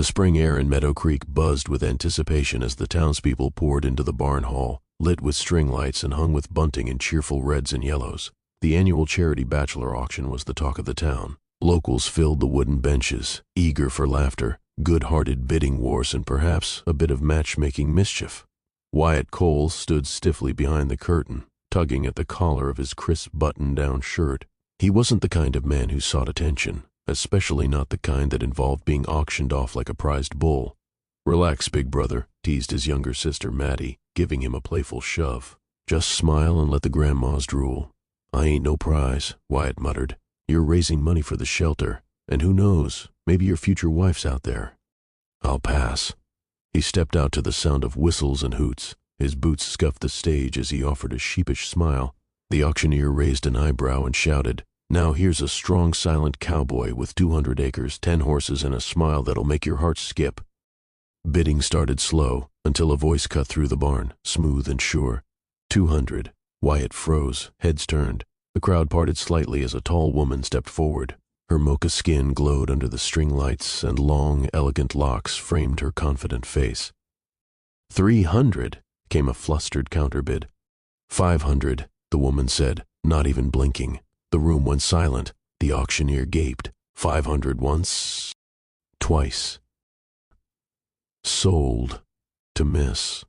The spring air in Meadow Creek buzzed with anticipation as the townspeople poured into the barn hall, lit with string lights and hung with bunting in cheerful reds and yellows. The annual charity bachelor auction was the talk of the town. Locals filled the wooden benches, eager for laughter, good-hearted bidding wars, and perhaps a bit of matchmaking mischief. Wyatt Cole stood stiffly behind the curtain, tugging at the collar of his crisp button-down shirt. He wasn't the kind of man who sought attention, especially not the kind that involved being auctioned off like a prized bull. "Relax, big brother," teased his younger sister Maddie, giving him a playful shove. "Just smile and let the grandmas drool." "I ain't no prize," Wyatt muttered. "You're raising money for the shelter, and who knows, maybe your future wife's out there." "I'll pass." He stepped out to the sound of whistles and hoots. His boots scuffed the stage as he offered a sheepish smile. The auctioneer raised an eyebrow and shouted, "Now here's a strong, silent cowboy with 200 acres, 10 horses, and a smile that'll make your heart skip." Bidding started slow, until a voice cut through the barn, smooth and sure. 200. Wyatt froze, heads turned. The crowd parted slightly as a tall woman stepped forward. Her mocha skin glowed under the string lights, and long, elegant locks framed her confident face. 300, came a flustered counterbid. 500, the woman said, not even blinking. The room went silent. The auctioneer gaped. 500 once, twice. Sold. To miss.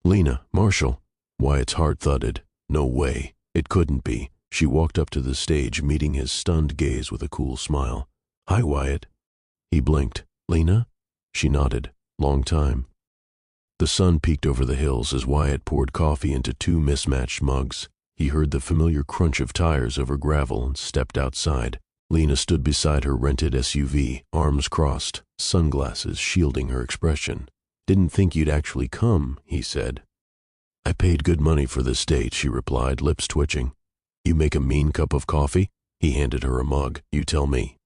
"Lena, Marshall." Wyatt's heart thudded. No way. It couldn't be. She walked up to the stage, meeting his stunned gaze with a cool smile. "Hi, Wyatt." He blinked. "Lena?" She nodded. "Long time." The sun peeked over the hills as Wyatt poured coffee into 2 mismatched mugs. He heard the familiar crunch of tires over gravel and stepped outside. Lena stood beside her rented SUV, arms crossed, sunglasses shielding her expression. "Didn't think you'd actually come," he said. "I paid good money for this date," she replied, lips twitching. "You make a mean cup of coffee?" He handed her a mug. "You tell me."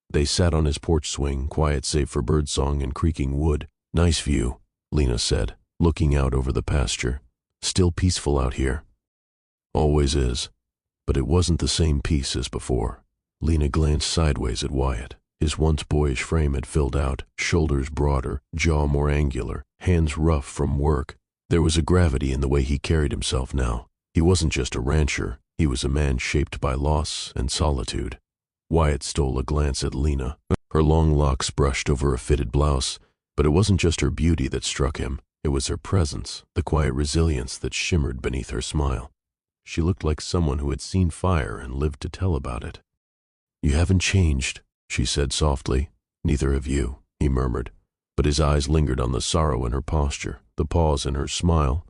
They sat on his porch swing, quiet save for birdsong and creaking wood. "Nice view," Lena said, looking out over the pasture. "Still peaceful out here." "Always is." But it wasn't the same peace as before. Lena glanced sideways at Wyatt. His once boyish frame had filled out, shoulders broader, jaw more angular, hands rough from work. There was a gravity in the way he carried himself now. He wasn't just a rancher. He was a man shaped by loss and solitude. Wyatt stole a glance at Lena. Her long locks brushed over a fitted blouse, but it wasn't just her beauty that struck him. It was her presence, the quiet resilience that shimmered beneath her smile. She looked like someone who had seen fire and lived to tell about it. "You haven't changed," she said softly. "Neither have you," he murmured, but his eyes lingered on the sorrow in her posture, the pause in her smile.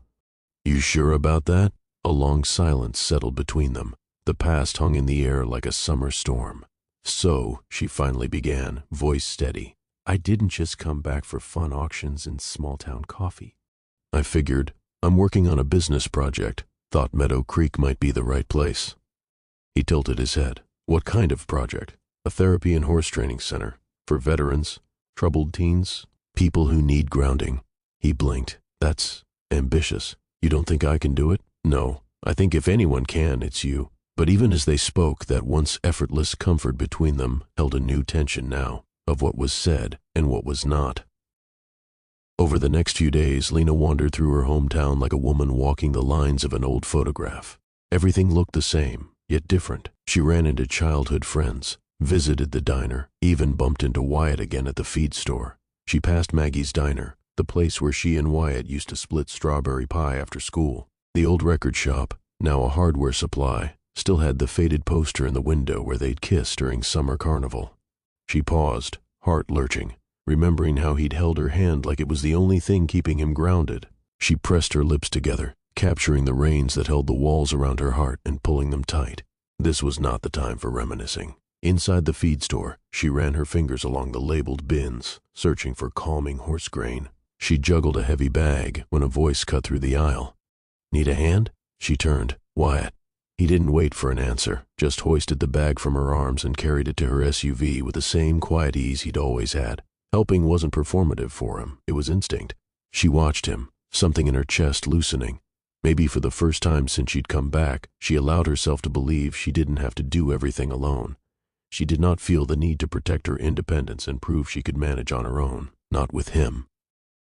"You sure about that?" A long silence settled between them. The past hung in the air like a summer storm. "So," she finally began, voice steady, "I didn't just come back for fun auctions and small-town coffee. I figured I'm working on a business project. Thought Meadow Creek might be the right place." He tilted his head. "What kind of project?" "A therapy and horse training center. For veterans, troubled teens, people who need grounding." He blinked. "That's ambitious. You don't think I can do it?" "No. I think if anyone can, it's you." But even as they spoke, that once effortless comfort between them held a new tension now, of what was said and what was not. Over the next few days, Lena wandered through her hometown like a woman walking the lines of an old photograph. Everything looked the same, yet different. She ran into childhood friends, visited the diner, even bumped into Wyatt again at the feed store. She passed Maggie's diner, the place where she and Wyatt used to split strawberry pie after school. The old record shop, now a hardware supply, still had the faded poster in the window where they'd kissed during summer carnival. She paused, heart lurching, remembering how he'd held her hand like it was the only thing keeping him grounded. She pressed her lips together, capturing the reins that held the walls around her heart and pulling them tight. This was not the time for reminiscing. Inside the feed store, she ran her fingers along the labeled bins, searching for calming horse grain. She juggled a heavy bag when a voice cut through the aisle. "Need a hand?" She turned. "Wyatt." He didn't wait for an answer, just hoisted the bag from her arms and carried it to her SUV with the same quiet ease he'd always had. Helping wasn't performative for him, it was instinct. She watched him, something in her chest loosening. Maybe for the first time since she'd come back, she allowed herself to believe she didn't have to do everything alone. She did not feel the need to protect her independence and prove she could manage on her own. not with him.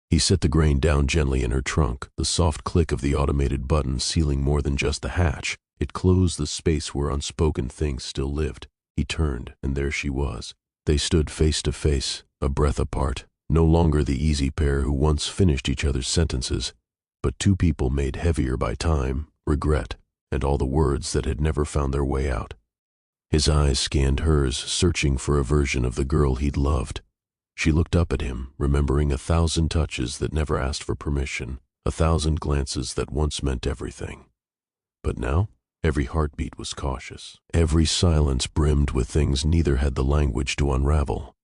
He set the grain down gently in her trunk, the soft click of the automated button sealing more than just the hatch. It closed the space where unspoken things still lived. He turned, and there she was. They stood face to face, a breath apart, no longer the easy pair who once finished each other's sentences, but two people made heavier by time, regret, and all the words that had never found their way out. His eyes scanned hers, searching for a version of the girl he'd loved. She looked up at him, remembering 1,000 touches that never asked for permission, 1,000 glances that once meant everything. But now, every heartbeat was cautious. Every silence brimmed with things neither had the language to unravel.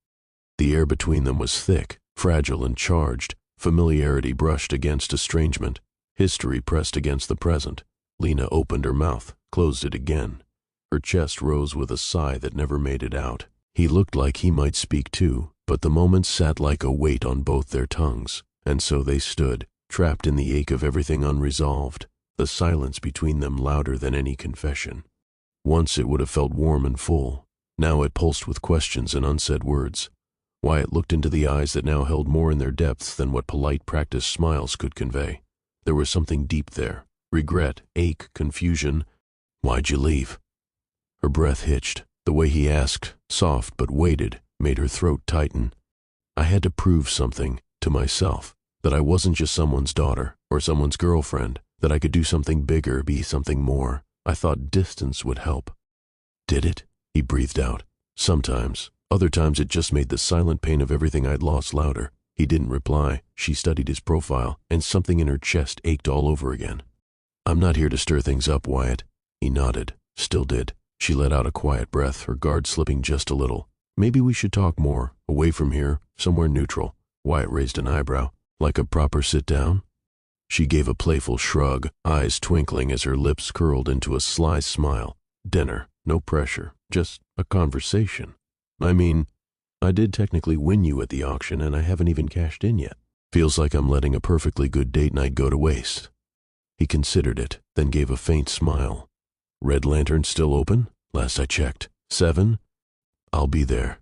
The air between them was thick, fragile and charged. Familiarity brushed against estrangement. History pressed against the present. Lena opened her mouth, closed it again. Her chest rose with a sigh that never made it out. He looked like he might speak too, but the moment sat like a weight on both their tongues, and so they stood, trapped in the ache of everything unresolved, the silence between them louder than any confession. Once it would have felt warm and full. Now it pulsed with questions and unsaid words. Wyatt looked into the eyes that now held more in their depths than what polite practiced smiles could convey. There was something deep there. Regret, ache, confusion. "Why'd you leave?" Her breath hitched. The way he asked, soft but weighted, made her throat tighten. "I had to prove something, to myself, that I wasn't just someone's daughter or someone's girlfriend, that I could do something bigger, be something more. I thought distance would help." "Did it?" he breathed out. "Sometimes. Other times it just made the silent pain of everything I'd lost louder." He didn't reply. She studied his profile, and something in her chest ached all over again. "I'm not here to stir things up, Wyatt." He nodded. Still did. She let out a quiet breath, her guard slipping just a little. "Maybe we should talk more, away from here, somewhere neutral." Wyatt raised an eyebrow. "Like a proper sit-down?" She gave a playful shrug, eyes twinkling as her lips curled into a sly smile. "Dinner. No pressure. Just a conversation. I mean, I did technically win you at the auction, and I haven't even cashed in yet. Feels like I'm letting a perfectly good date night go to waste." He considered it, then gave a faint smile. "Red Lantern still open? Last I checked. 7? I'll be there."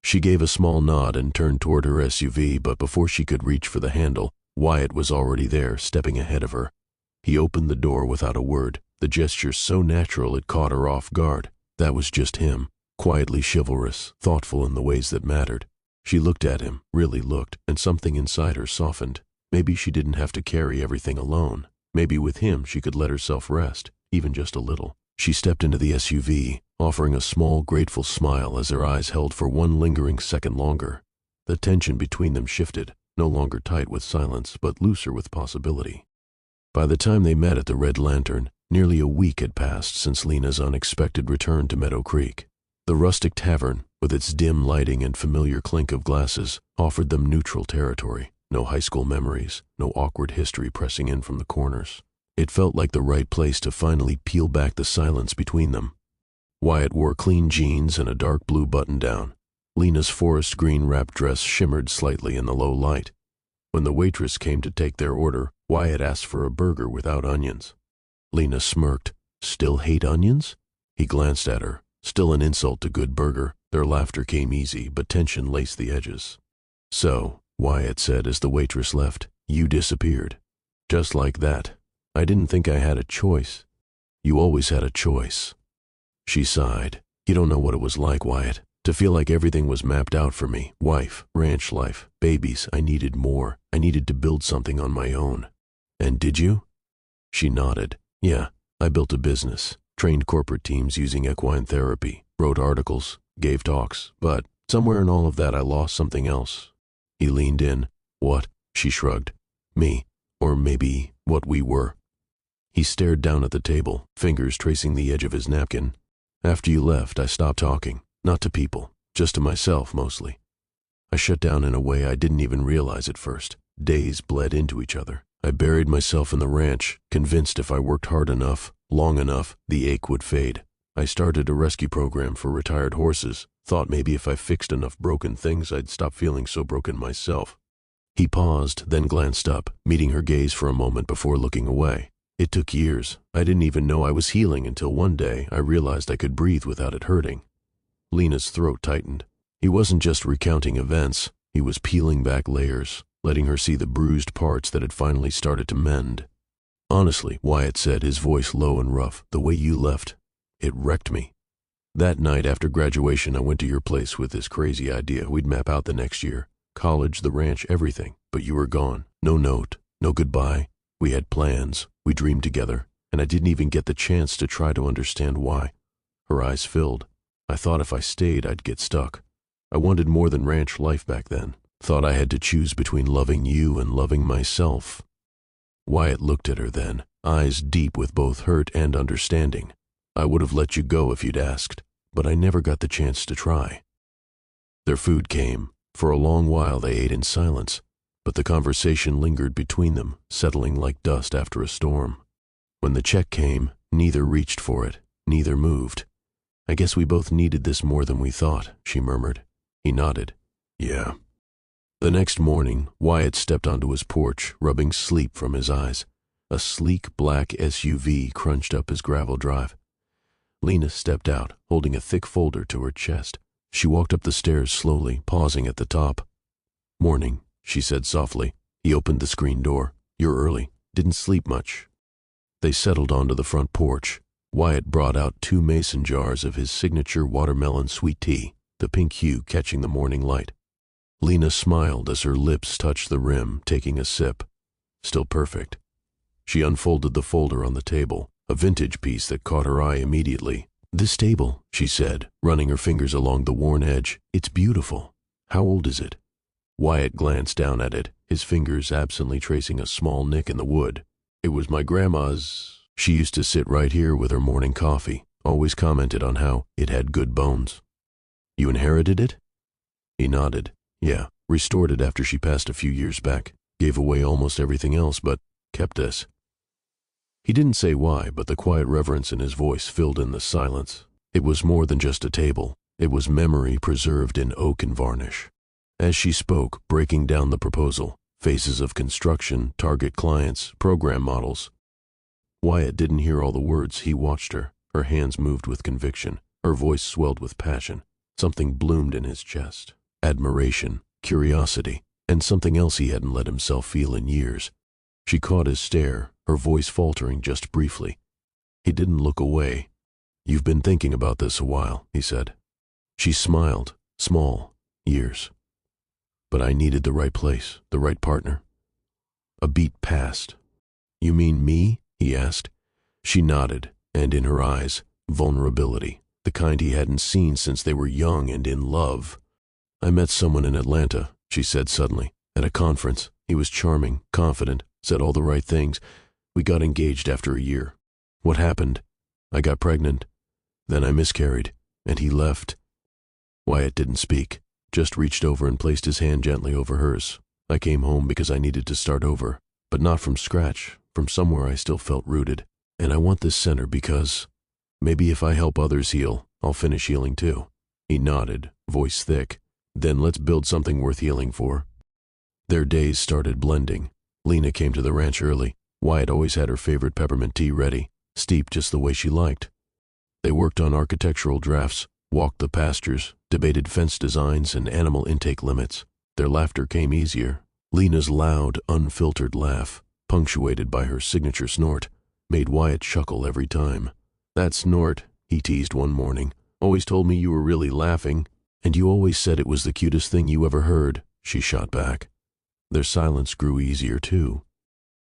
She gave a small nod and turned toward her SUV, but before she could reach for the handle, Wyatt was already there, stepping ahead of her. He opened the door without a word, the gesture so natural it caught her off guard. That was just him, quietly chivalrous, thoughtful in the ways that mattered. She looked at him, really looked, and something inside her softened. Maybe she didn't have to carry everything alone. Maybe with him she could let herself rest, even just a little. She stepped into the SUV, offering a small, grateful smile as her eyes held for one lingering second longer. The tension between them shifted, no longer tight with silence, but looser with possibility. By the time they met at the Red Lantern, nearly a week had passed since Lena's unexpected return to Meadow Creek. The rustic tavern, with its dim lighting and familiar clink of glasses, offered them neutral territory. No high school memories, no awkward history pressing in from the corners. It felt like the right place to finally peel back the silence between them. Wyatt wore clean jeans and a dark blue button-down. Lena's forest green wrap dress shimmered slightly in the low light. When the waitress came to take their order, Wyatt asked for a burger without onions. Lena smirked. "Still hate onions?" He glanced at her. Still an insult to good burger. Their laughter came easy, but tension laced the edges. "So," Wyatt said as the waitress left, "you disappeared. Just like that. I didn't think I had a choice." "You always had a choice." She sighed. "You don't know what it was like, Wyatt. To feel like everything was mapped out for me. Wife, ranch life, babies. I needed more. I needed to build something on my own." "And did you?" She nodded. "Yeah, I built a business. Trained corporate teams using equine therapy. Wrote articles. Gave talks. But somewhere in all of that I lost something else." He leaned in. "What?" She shrugged. "Me. Or maybe what we were." He stared down at the table, fingers tracing the edge of his napkin. "After you left, I stopped talking. Not to people. Just to myself, mostly. I shut down in a way I didn't even realize at first. Days bled into each other. I buried myself in the ranch, convinced if I worked hard enough, long enough, the ache would fade. I started a rescue program for retired horses. Thought maybe if I fixed enough broken things, I'd stop feeling so broken myself." He paused, then glanced up, meeting her gaze for a moment before looking away. "It took years. I didn't even know I was healing until one day I realized I could breathe without it hurting." Lena's throat tightened. He wasn't just recounting events. He was peeling back layers, letting her see the bruised parts that had finally started to mend. "Honestly," Wyatt said, his voice low and rough, "the way you left, it wrecked me. That night after graduation, I went to your place with this crazy idea we'd map out the next year. College, the ranch, everything. But you were gone. No note, no goodbye. We had plans. We dreamed together. And I didn't even get the chance to try to understand why." Her eyes filled. "I thought if I stayed, I'd get stuck. I wanted more than ranch life back then. Thought I had to choose between loving you and loving myself." Wyatt looked at her then, eyes deep with both hurt and understanding. "I would have let you go if you'd asked, but I never got the chance to try." Their food came. For a long while they ate in silence, but the conversation lingered between them, settling like dust after a storm. When the check came, neither reached for it, neither moved. "I guess we both needed this more than we thought," she murmured. He nodded. "Yeah." The next morning, Wyatt stepped onto his porch, rubbing sleep from his eyes. A sleek black SUV crunched up his gravel drive. Lena stepped out, holding a thick folder to her chest. She walked up the stairs slowly, pausing at the top. "Morning," she said softly. He opened the screen door. "You're early. Didn't sleep much." They settled onto the front porch. Wyatt brought out 2 mason jars of his signature watermelon sweet tea, the pink hue catching the morning light. Lena smiled as her lips touched the rim, taking a sip. Still perfect. She unfolded the folder on the table, a vintage piece that caught her eye immediately. "This table," she said, running her fingers along the worn edge. "It's beautiful. How old is it?" Wyatt glanced down at it, his fingers absently tracing a small nick in the wood. "It was my grandma's. She used to sit right here with her morning coffee, always commented on how it had good bones." "You inherited it?" He nodded. "Yeah, restored it after she passed a few years back. Gave away almost everything else, but kept this." He didn't say why, but the quiet reverence in his voice filled in the silence. It was more than just a table. It was memory preserved in oak and varnish. As she spoke, breaking down the proposal, faces of construction, target clients, program models. Wyatt didn't hear all the words. He watched her. Her hands moved with conviction. Her voice swelled with passion. Something bloomed in his chest. Admiration, curiosity, and something else he hadn't let himself feel in years. She caught his stare, her voice faltering just briefly. He didn't look away. "You've been thinking about this a while," he said. She smiled. "Small. Years. But I needed the right place, the right partner." A beat passed. "You mean me?" he asked. She nodded, and in her eyes, vulnerability, the kind he hadn't seen since they were young and in love. "I met someone in Atlanta," she said suddenly, "at a conference. He was charming, confident, said all the right things. We got engaged after a year. What happened? I got pregnant. Then I miscarried, and he left." Wyatt didn't speak, just reached over and placed his hand gently over hers. "I came home because I needed to start over, but not from scratch, from somewhere I still felt rooted. And I want this center because maybe if I help others heal, I'll finish healing too." He nodded, voice thick. "Then let's build something worth healing for." Their days started blending. Lena came to the ranch early. Wyatt always had her favorite peppermint tea ready, steeped just the way she liked. They worked on architectural drafts, walked the pastures, debated fence designs and animal intake limits. Their laughter came easier. Lena's loud, unfiltered laugh, punctuated by her signature snort, made Wyatt chuckle every time. "That snort," he teased one morning, "always told me you were really laughing." "And you always said it was the cutest thing you ever heard," she shot back. Their silence grew easier, too.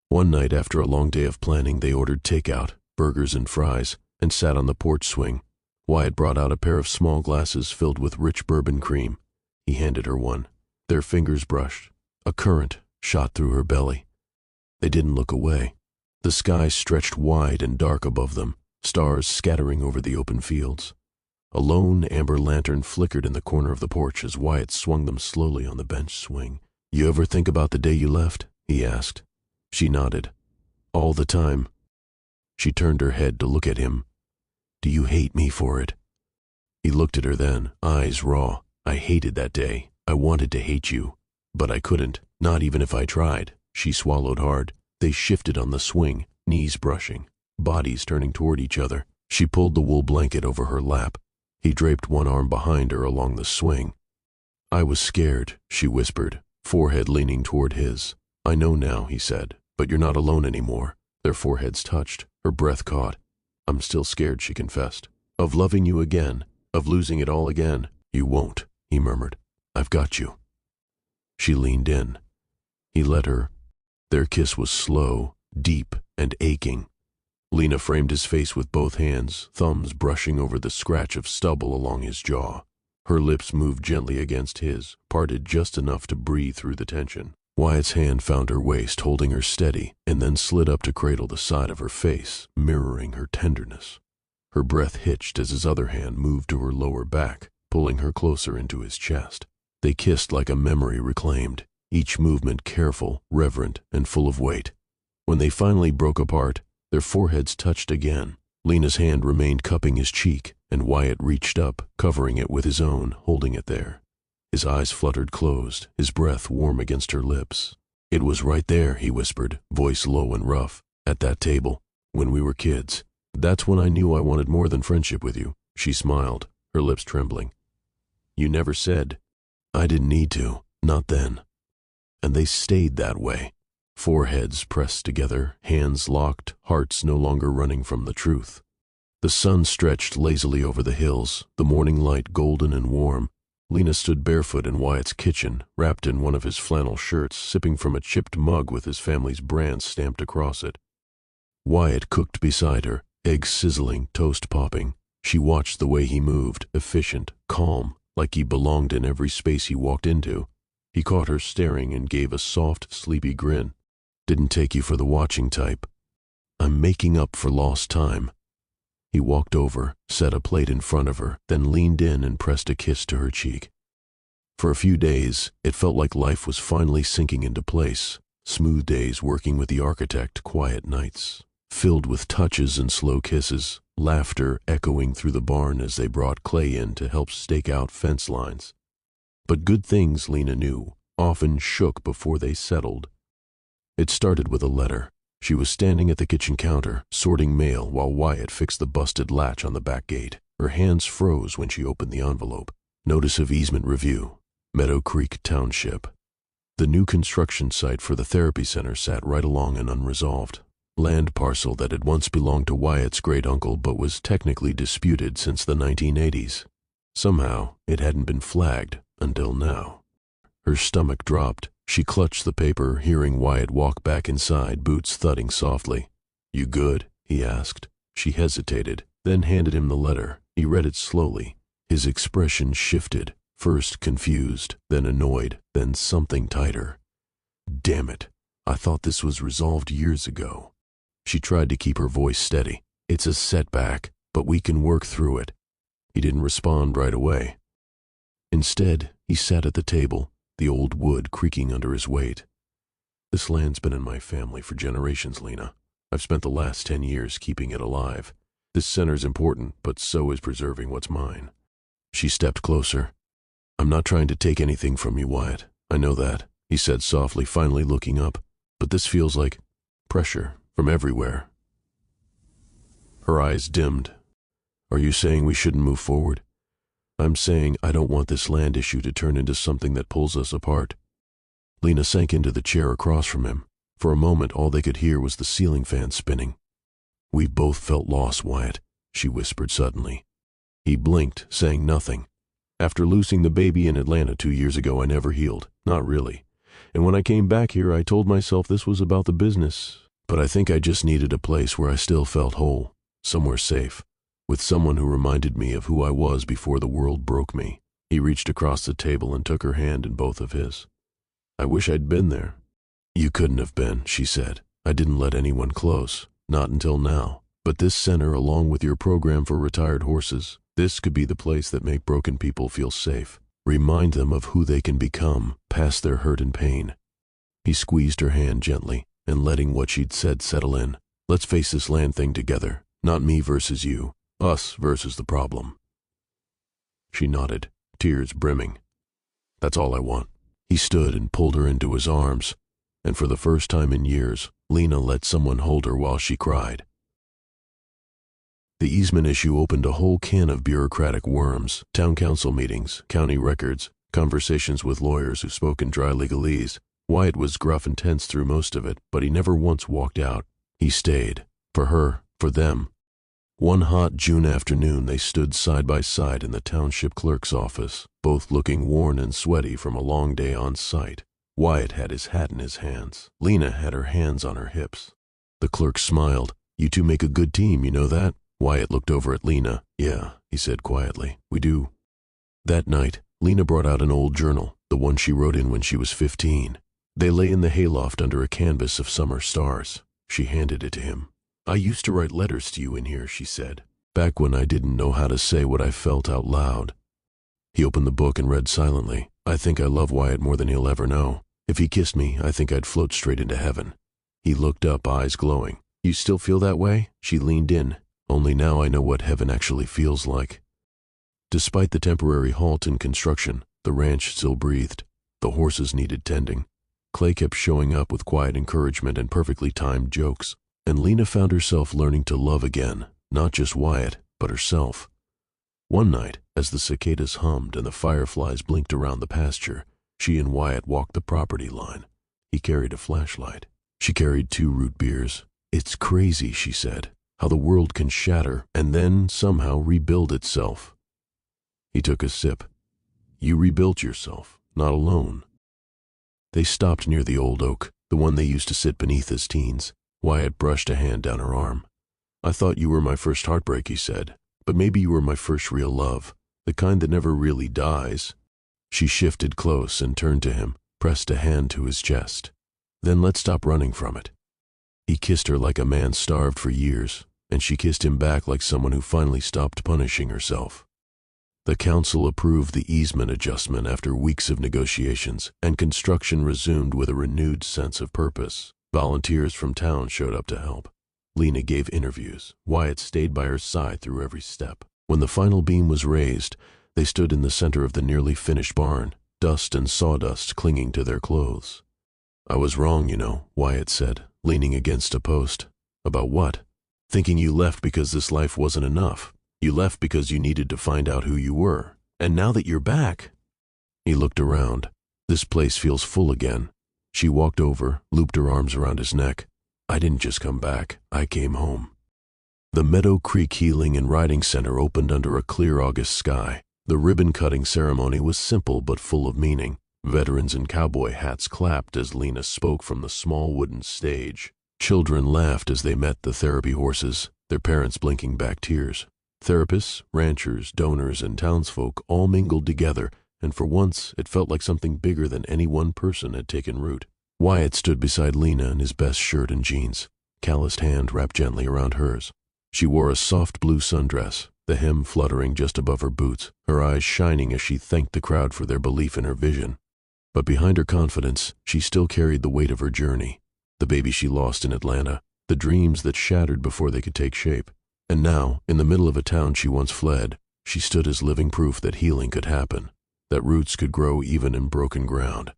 One night after a long day of planning, they ordered takeout, burgers and fries, and sat on the porch swing. Wyatt brought out a pair of small glasses filled with rich bourbon cream. He handed her one. Their fingers brushed. A current shot through her belly. They didn't look away. The sky stretched wide and dark above them, stars scattering over the open fields. A lone amber lantern flickered in the corner of the porch as Wyatt swung them slowly on the bench swing. "You ever think about the day you left?" he asked. She nodded. "All the time." She turned her head to look at him. "Do you hate me for it?" He looked at her then, eyes raw. "I hated that day. I wanted to hate you. But I couldn't, not even if I tried." She swallowed hard. They shifted on the swing, knees brushing, bodies turning toward each other. She pulled the wool blanket over her lap. He draped one arm behind her along the swing. I was scared, she whispered, forehead leaning toward his. I know now, he said, but you're not alone anymore. Their foreheads touched, her breath caught. I'm still scared, she confessed. Of loving you again, of losing it all again. You won't, he murmured. I've got you. She leaned in. He let her. Their kiss was slow, deep, and aching. Lena framed his face with both hands, thumbs brushing over the scratch of stubble along his jaw. Her lips moved gently against his, parted just enough to breathe through the tension. Wyatt's hand found her waist, holding her steady, and then slid up to cradle the side of her face, mirroring her tenderness. Her breath hitched as his other hand moved to her lower back, pulling her closer into his chest. They kissed like a memory reclaimed, each movement careful, reverent, and full of weight. When they finally broke apart, their foreheads touched again. Lena's hand remained cupping his cheek, and Wyatt reached up, covering it with his own, holding it there. His eyes fluttered closed, his breath warm against her lips. It was right there, he whispered, voice low and rough, at that table, when we were kids. That's when I knew I wanted more than friendship with you. She smiled, her lips trembling. You never said. I didn't need to, not then. And they stayed that way. Foreheads pressed together, hands locked, hearts no longer running from the truth. The sun stretched lazily over the hills, the morning light golden and warm. Lena stood barefoot in Wyatt's kitchen, wrapped in one of his flannel shirts, sipping from a chipped mug with his family's brand stamped across it. Wyatt cooked beside her, eggs sizzling, toast popping. She watched the way he moved, efficient, calm, like he belonged in every space he walked into. He caught her staring and gave a soft, sleepy grin. Didn't take you for the watching type. I'm making up for lost time. He walked over, set a plate in front of her, then leaned in and pressed a kiss to her cheek. For a few days, it felt like life was finally sinking into place. Smooth days working with the architect, quiet nights, filled with touches and slow kisses, laughter echoing through the barn as they brought clay in to help stake out fence lines. But good things, Lena knew, often shook before they settled. It started with a letter. She was standing at the kitchen counter, sorting mail while Wyatt fixed the busted latch on the back gate. Her hands froze when she opened the envelope. Notice of easement review. Meadow Creek Township. The new construction site for the therapy center sat right along and unresolved. Land parcel that had once belonged to Wyatt's great-uncle but was technically disputed since the 1980s. Somehow, it hadn't been flagged until now. Her stomach dropped. She clutched the paper, hearing Wyatt walk back inside, boots thudding softly. You good? He asked. She hesitated, then handed him the letter. He read it slowly. His expression shifted, first confused, then annoyed, then something tighter. Damn it. I thought this was resolved years ago. She tried to keep her voice steady. It's a setback, but we can work through it. He didn't respond right away. Instead, he sat at the table, the old wood creaking under his weight. This land's been in my family for generations, Lena. I've spent the last 10 years keeping it alive. This center's important, but so is preserving what's mine. She stepped closer. I'm not trying to take anything from you, Wyatt. I know that, he said softly, finally looking up. But this feels like pressure from everywhere. Her eyes dimmed. Are you saying we shouldn't move forward? I'm saying I don't want this land issue to turn into something that pulls us apart. Lena sank into the chair across from him. For a moment, all they could hear was the ceiling fan spinning. We've both felt lost, Wyatt, she whispered suddenly. He blinked, saying nothing. After losing the baby in Atlanta 2 years ago, I never healed. Not really. And when I came back here, I told myself this was about the business. But I think I just needed a place where I still felt whole, somewhere safe, with someone who reminded me of who I was before the world broke me. He reached across the table and took her hand in both of his. I wish I'd been there. You couldn't have been, she said. I didn't let anyone close, not until now. But this center, along with your program for retired horses, this could be the place that make broken people feel safe. Remind them of who they can become, past their hurt and pain. He squeezed her hand gently, and letting what she'd said settle in. Let's face this land thing together. Not me versus you. Us versus the problem. She nodded, tears brimming. That's all I want. He stood and pulled her into his arms, and for the first time in years, Lena let someone hold her while she cried. The easement issue opened a whole can of bureaucratic worms, town council meetings, county records, conversations with lawyers who spoke in dry legalese. Wyatt was gruff and tense through most of it, but he never once walked out. He stayed. For her, for them. One hot June afternoon, they stood side by side in the township clerk's office, both looking worn and sweaty from a long day on site. Wyatt had his hat in his hands. Lena had her hands on her hips. The clerk smiled. "You two make a good team, you know that?" Wyatt looked over at Lena. "Yeah," he said quietly. "We do." That night, Lena brought out an old journal, the one she wrote in when she was 15. They lay in the hayloft under a canvas of summer stars. She handed it to him. "I used to write letters to you in here," she said, "back when I didn't know how to say what I felt out loud." He opened the book and read silently. "I think I love Wyatt more than he'll ever know. If he kissed me, I think I'd float straight into heaven." He looked up, eyes glowing. "You still feel that way?" She leaned in. "Only now I know what heaven actually feels like." Despite the temporary halt in construction, the ranch still breathed. The horses needed tending. Clay kept showing up with quiet encouragement and perfectly timed jokes. And Lena found herself learning to love again, not just Wyatt, but herself. One night, as the cicadas hummed and the fireflies blinked around the pasture, she and Wyatt walked the property line. He carried a flashlight. She carried 2 root beers. "It's crazy," she said, "how the world can shatter and then somehow rebuild itself." He took a sip. "You rebuilt yourself, not alone." They stopped near the old oak, the one they used to sit beneath as teens. Wyatt brushed a hand down her arm. "I thought you were my first heartbreak," he said, "but maybe you were my first real love, the kind that never really dies." She shifted close and turned to him, pressed a hand to his chest. "Then let's stop running from it." He kissed her like a man starved for years, and she kissed him back like someone who finally stopped punishing herself. The council approved the easement adjustment after weeks of negotiations, and construction resumed with a renewed sense of purpose. Volunteers from town showed up to help. Lena gave interviews. Wyatt stayed by her side through every step. When the final beam was raised, they stood in the center of the nearly finished barn, dust and sawdust clinging to their clothes. "I was wrong, you know," Wyatt said, leaning against a post. "About what?" "Thinking you left because this life wasn't enough. You left because you needed to find out who you were. And now that you're back—" He looked around. "This place feels full again." She walked over, looped her arms around his neck. "I didn't just come back. I came home." The Meadow Creek Healing and Riding Center opened under a clear August sky. The ribbon-cutting ceremony was simple but full of meaning. Veterans in cowboy hats clapped as Lena spoke from the small wooden stage. Children laughed as they met the therapy horses, their parents blinking back tears. Therapists, ranchers, donors, and townsfolk all mingled together, and for once it felt like something bigger than any one person had taken root. Wyatt stood beside Lena in his best shirt and jeans, calloused hand wrapped gently around hers. She wore a soft blue sundress, the hem fluttering just above her boots, her eyes shining as she thanked the crowd for their belief in her vision. But behind her confidence, she still carried the weight of her journey. The baby she lost in Atlanta, the dreams that shattered before they could take shape. And now, in the middle of a town she once fled, she stood as living proof that healing could happen, that roots could grow even in broken ground.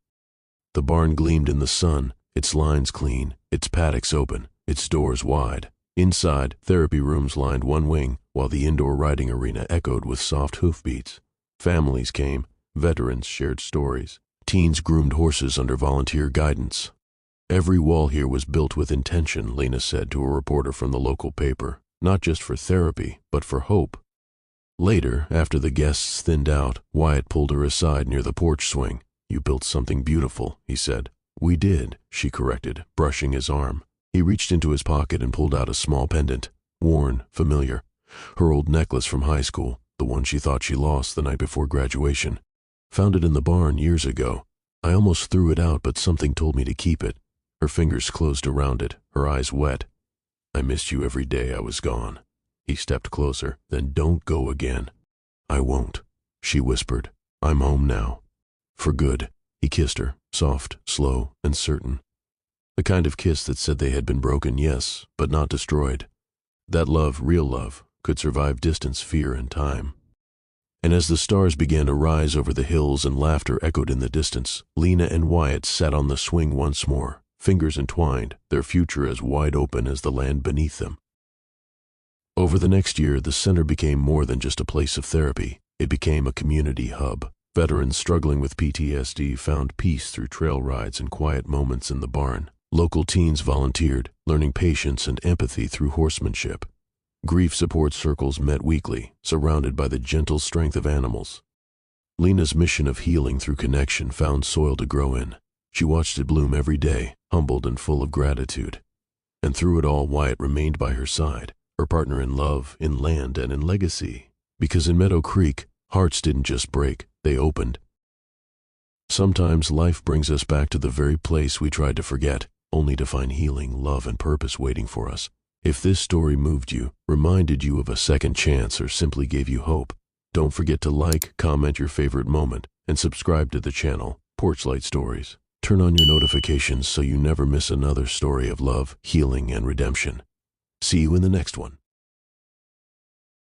The barn gleamed in the sun, its lines clean, its paddocks open, its doors wide. Inside, therapy rooms lined one wing, while the indoor riding arena echoed with soft hoofbeats. Families came, veterans shared stories, teens groomed horses under volunteer guidance. "Every wall here was built with intention," Lena said to a reporter from the local paper. "Not just for therapy, but for hope." Later, after the guests thinned out, Wyatt pulled her aside near the porch swing. "You built something beautiful," he said. "We did," she corrected, brushing his arm. He reached into his pocket and pulled out a small pendant, worn, familiar. Her old necklace from high school, the one she thought she lost the night before graduation. "Found it in the barn years ago. I almost threw it out, but something told me to keep it." Her fingers closed around it, her eyes wet. "I missed you every day I was gone." He stepped closer. "Then don't go again." "I won't," she whispered. "I'm home now. For good." He kissed her, soft, slow, and certain. The kind of kiss that said they had been broken, yes, but not destroyed. That love, real love, could survive distance, fear, and time. And as the stars began to rise over the hills and laughter echoed in the distance, Lena and Wyatt sat on the swing once more, fingers entwined, their future as wide open as the land beneath them. Over the next year, the center became more than just a place of therapy. It became a community hub. Veterans struggling with PTSD found peace through trail rides and quiet moments in the barn. Local teens volunteered, learning patience and empathy through horsemanship. Grief support circles met weekly, surrounded by the gentle strength of animals. Lena's mission of healing through connection found soil to grow in. She watched it bloom every day, humbled and full of gratitude. And through it all, Wyatt remained by her side, her partner in love, in land, and in legacy. Because in Meadow Creek, hearts didn't just break, they opened. Sometimes life brings us back to the very place we tried to forget, only to find healing, love, and purpose waiting for us. If this story moved you, reminded you of a second chance, or simply gave you hope, don't forget to like, comment your favorite moment, and subscribe to the channel, Porchlight Stories. Turn on your notifications so you never miss another story of love, healing, and redemption. See you in the next one.